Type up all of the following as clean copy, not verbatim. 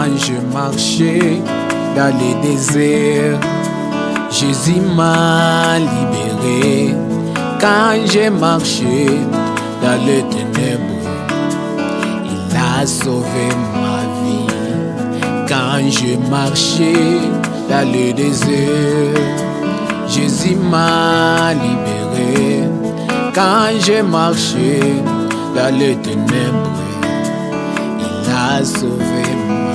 Quand je marchais dans les déserts, Jésus m'a libéré. Quand j'ai marché dans les ténèbres, il a sauvé ma vie. Quand je marchais dans le désert, Jésus m'a libéré. Quand j'ai marché dans les ténèbres, il a sauvé ma vie.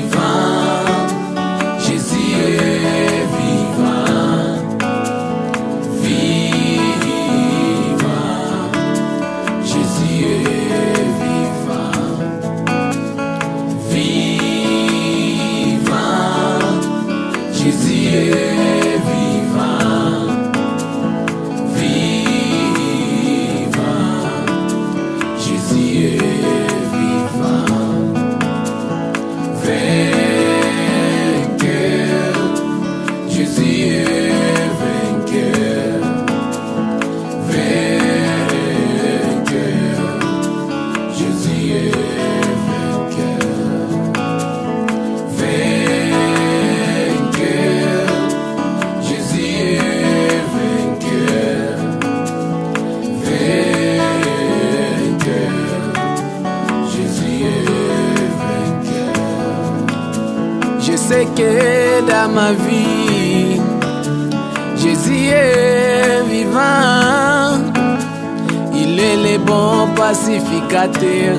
Vivant, Jésus est vivant. Vivant, Jésus est vivant. Vivant, Jésus est vivant. Vivant, Jésus est vivant. Vainqueur, Jésus est vainqueur. Vainqueur, Jésus est vainqueur. Vainqueur, Jésus est vainqueur. Vainqueur, Jésus est vainqueur. Je sais que dans ma vie, Jésus est vivant. Il est le bon pacificateur.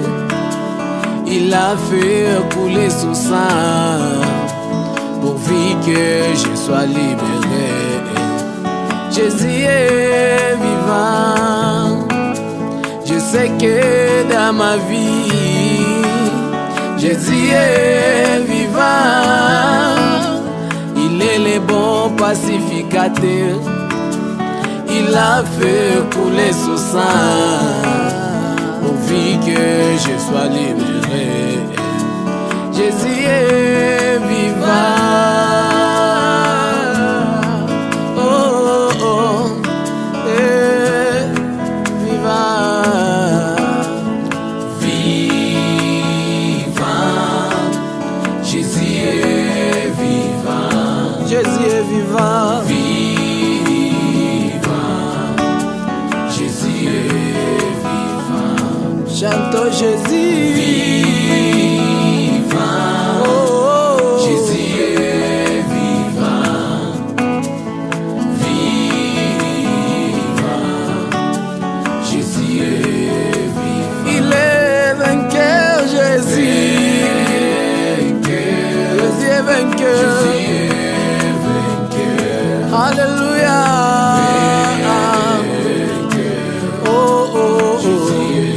Il a fait couler son sang pourvu que je sois libéré. Jésus est vivant. Je sais que dans ma vie, Jésus est vivant. Il est le bon pacificateur. Il a fait couler son sang pourvu que je sois libéré. Jésus est vivant. Oh, oh, oh, vivant. Vivant, Jésus est vivant. Jésus est vivant. Vivant, Jésus est vivant. Chantons Jésus. Vivant, oh, oh. Jésus est vivant. Vivant, Jésus est vivant. Il est vainqueur, Jésus. Jésus est vainqueur. Jésus est vainqueur. Alléluia. Oh, oh, oh. Jésus est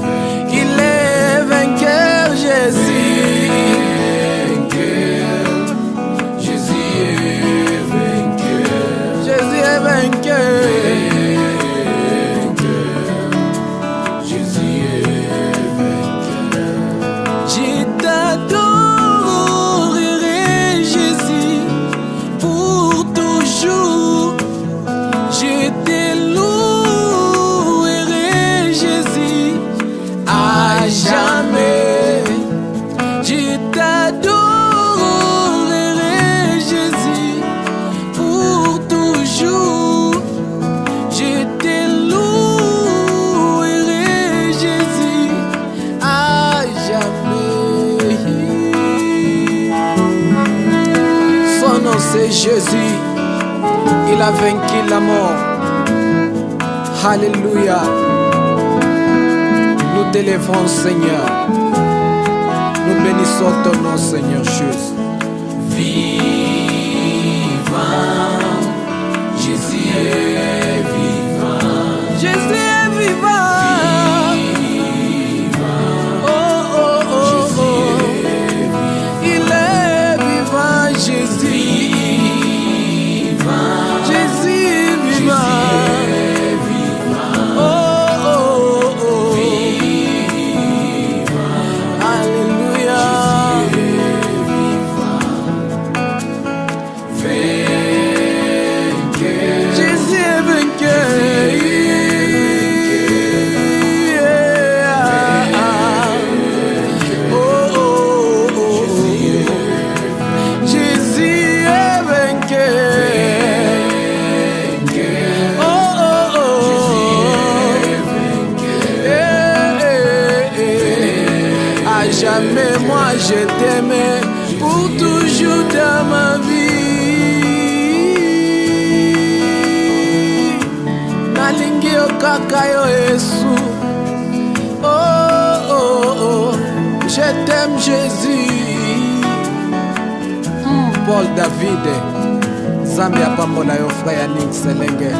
vainqueur. Il est vainqueur, Jésus. Jésus est vainqueur. Jésus est vainqueur. Jésus est vainqueur. Je t'adorerai, Jésus, pour toujours. Je te louerai, Jésus, à jamais. Je t'adorerai, Jésus, pour toujours. Je te louerai, Jésus, à jamais. Son nom c'est Jésus. Il a vaincu la mort. Alléluia. Nous t'élèvons, Seigneur. Nous bénissons ton nom, Seigneur Jésus. Vivant, Jésus est vivant. Jésus est vivant. Oh, oh, oh, oh. Il est vivant, Jésus. Jésus est vivant. Oh, oh, oh, oh. Alléluia. je t'aimais pour toujours dans ma vie. Nalingi okaka yo Yesu. Oh oh oh, je t'aime Jésus. Paul David Zambia pambola yo frère Nick Selenge.